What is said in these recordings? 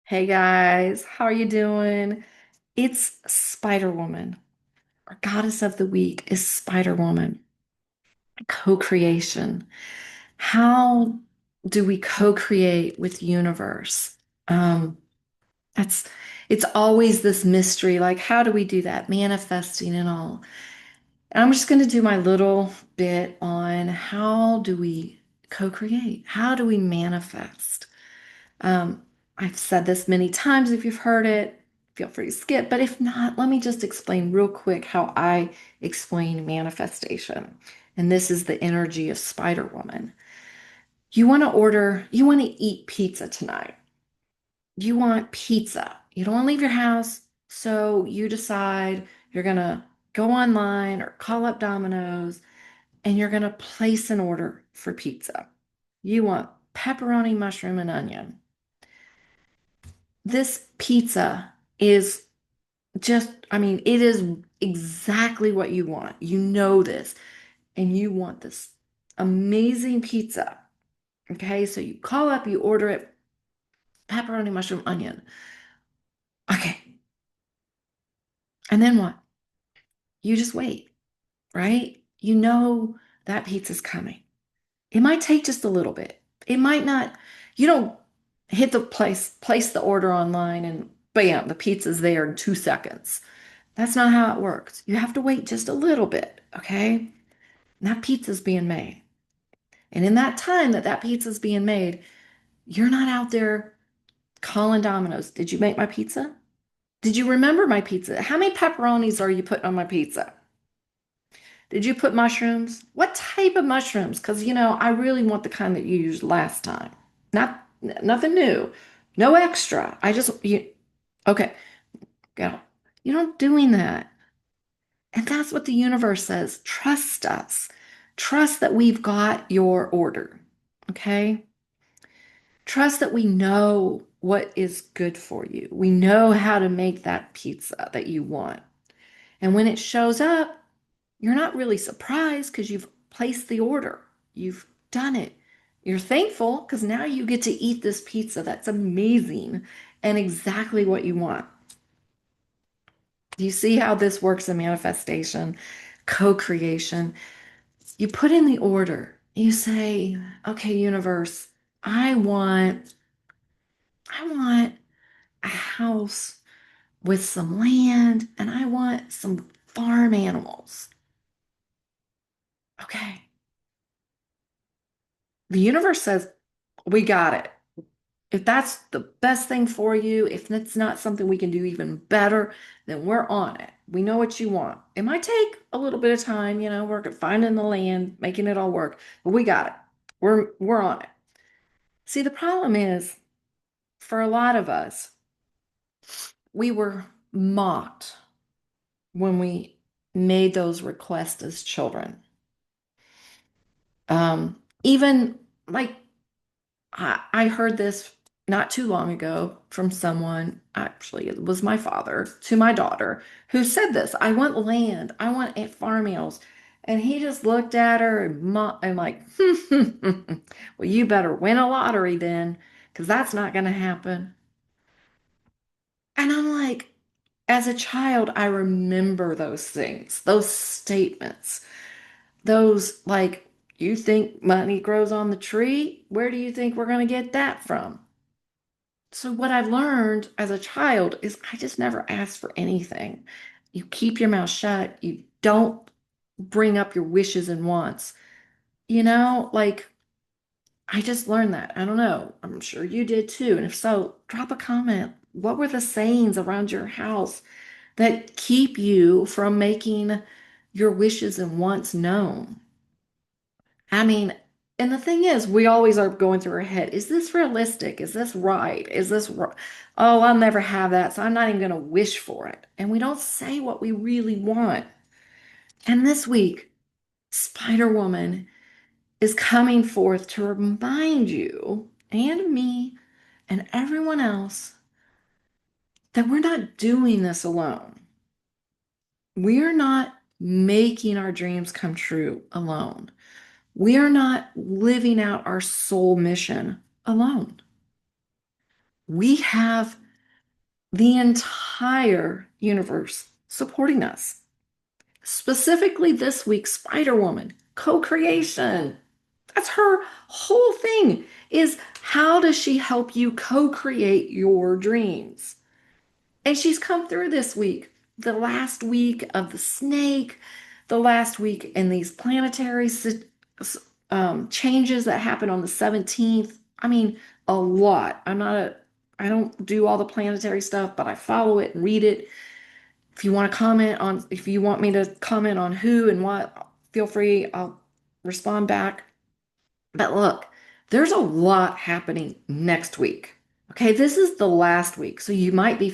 Hey guys, how are you doing? It's Spider Woman. Our goddess of the week is Spider Woman. Co-creation. How do we co-create with the universe? Um, that's it's always this mystery. Like, how do we do that? Manifesting and all. And I'm just going to do my little bit on how do we co-create? How do we manifest? Um, I've said this many times. If you've heard it, feel free to skip. But if not, let me just explain real quick how I explain manifestation. And this is the energy of Spider Woman. You want to eat pizza tonight. You want pizza. You don't want to leave your house. So you decide you're going to go online or call up Domino's and you're going to place an order for pizza. You want pepperoni, mushroom, and onion. This pizza is it is exactly what you want. You know this, and you want this amazing pizza. Okay, so you call up, you order it, pepperoni, mushroom, onion. Okay, and then what? You just wait, right? You know that pizza's coming. It might take just a little bit. It might not, you don't hit the place the order online, and bam, the pizza's there in 2 seconds. That's not how it works. You have to wait just a little bit, okay? And that pizza's being made. And in that time that pizza's being made, you're not out there calling Domino's. Did you make my pizza? Did you remember my pizza? How many pepperonis are you putting on my pizza? Did you put mushrooms? What type of mushrooms? Because, I really want the kind that you used last time. Nothing new. No extra. Okay, go. You're not doing that. And that's what the universe says. Trust us. Trust that we've got your order. Okay? Trust that we know what is good for you. We know how to make that pizza that you want. And when it shows up, you're not really surprised because you've placed the order. You've done it. You're thankful because now you get to eat this pizza that's amazing and exactly what you want. Do you see how this works in manifestation, co-creation? You put in the order. You say, okay, universe, I want, I want a house with some land and I want some farm animals. Okay. The universe says, we got it. If that's the best thing for you, if it's not something we can do even better, then we're on it. We know what you want. It might take a little bit of time, we're finding the land, making it all work, but we got it. We're on it. See, the problem is for a lot of us, we were mocked when we made those requests as children. Even like I heard this not too long ago from someone, actually, it was my father to my daughter, who said this. I want land. I want farm animals. And he just looked at her and like, well, you better win a lottery then, because that's not going to happen. And I'm like, as a child, I remember those things, those statements, those like, you think money grows on the tree? Where do you think we're going to get that from? So, what I've learned as a child is I just never ask for anything. You keep your mouth shut. You don't bring up your wishes and wants. Like I just learned that. I don't know. I'm sure you did too. And if so, drop a comment. What were the sayings around your house that keep you from making your wishes and wants known? I mean, and the thing is, we always are going through our head, is this realistic? Is this right? Oh, I'll never have that, so I'm not even going to wish for it. And we don't say what we really want. And this week, Spider Woman is coming forth to remind you and me and everyone else that we're not doing this alone. We're not making our dreams come true alone. We are not living out our soul mission alone. We have the entire universe supporting us. Specifically this week, Spider Woman, co-creation. That's her whole thing is how does she help you co-create your dreams? And she's come through this week, the last week of the snake, the last week in these planetary changes that happen on the 17th. I mean, a lot. I don't do all the planetary stuff, but I follow it and read it. If you want me to comment on who and what, feel free. I'll respond back. But look, there's a lot happening next week. Okay, this is the last week. So you might be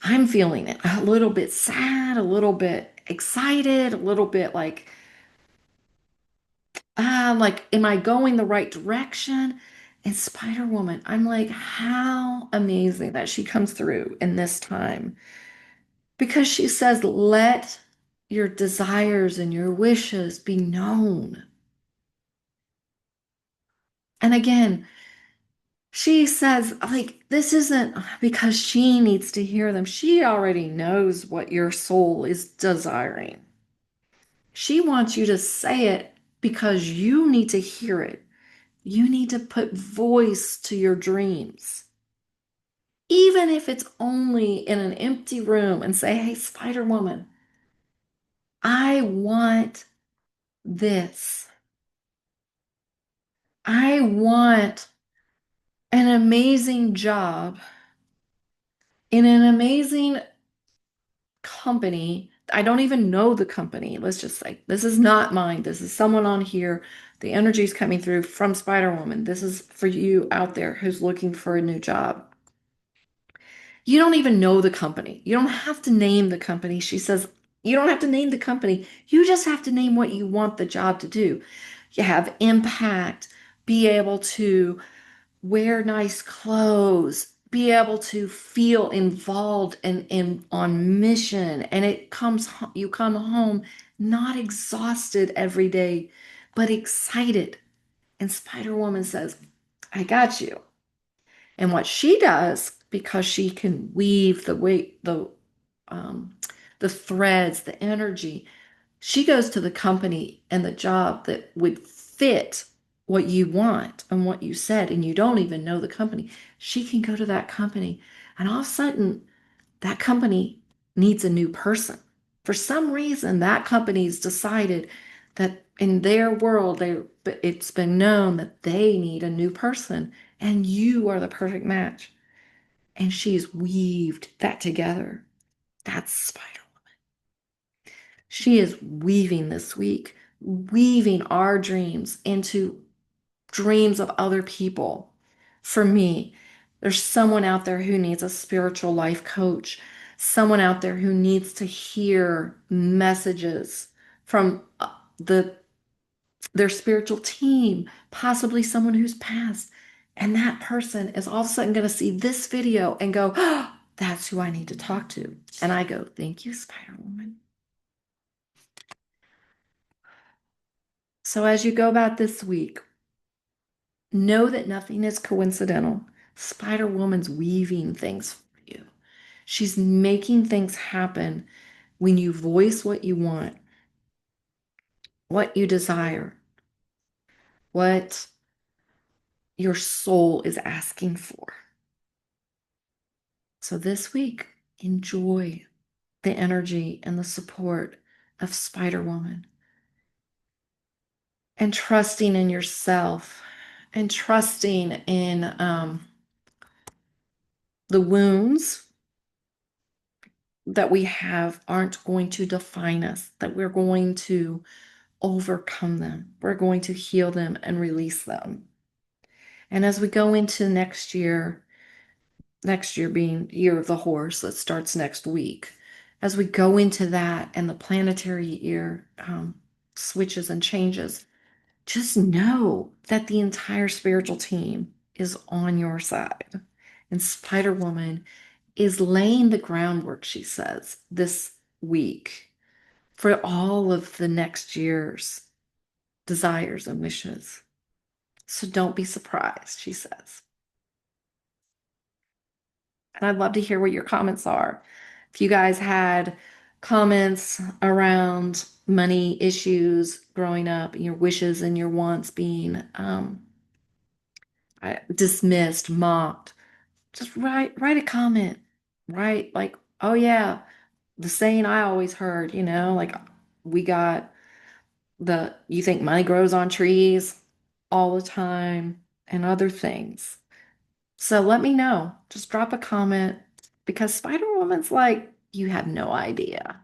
I'm feeling it a little bit sad, a little bit excited, a little bit like, am I going the right direction? And Spider Woman, I'm like, how amazing that she comes through in this time because she says, let your desires and your wishes be known. And again, she says, like, this isn't because she needs to hear them. She already knows what your soul is desiring. She wants you to say it because you need to hear it. You need to put voice to your dreams. Even if it's only in an empty room and say, hey, Spider Woman, I want this. I want an amazing job in an amazing company. I don't even know the company. Let's just say this is not mine. This is someone on here. The energy is coming through from Spider Woman. This is for you out there who's looking for a new job. You don't even know the company. You don't have to name the company. She says, you don't have to name the company. You just have to name what you want the job to do. You have impact, be able to wear nice clothes, be able to feel involved and on mission. And you come home not exhausted every day, but excited. And Spider Woman says, I got you. And what she does, because she can weave um, the threads, the energy, she goes to the company and the job that would fit what you want and what you said, and you don't even know the company. She can go to that company, and all of a sudden, that company needs a new person. For some reason, that company's decided that in their world, it's been known that they need a new person, and you are the perfect match. And she's weaved that together. That's Spider. She is weaving this week, weaving our dreams into dreams of other people. For me, there's someone out there who needs a spiritual life coach, someone out there who needs to hear messages from the their spiritual team, possibly someone who's passed. And that person is all of a sudden going to see this video and go, oh, that's who I need to talk to. And I go, thank you, Spider Woman. So as you go about this week, know that nothing is coincidental. Spider Woman's weaving things for you. She's making things happen when you voice what you want, what you desire, what your soul is asking for. So this week, enjoy the energy and the support of Spider Woman and trusting in yourself and trusting in the wounds that we have aren't going to define us, that we're going to overcome them. We're going to heal them and release them. And as we go into next year being year of the horse that starts next week, as we go into that and the planetary year switches and changes, just know that the entire spiritual team is on your side. And Spider Woman is laying the groundwork, she says, this week for all of the next year's desires and wishes. So don't be surprised, she says. And I'd love to hear what your comments are. If you guys had comments around money issues growing up, your wishes and your wants being dismissed, mocked, just write a comment. Write like, oh yeah, the saying I always heard, like we got you think money grows on trees all the time and other things. So let me know. Just drop a comment because Spider Woman's like, you have no idea.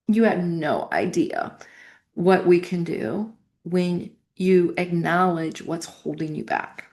You have no idea what we can do when you acknowledge what's holding you back.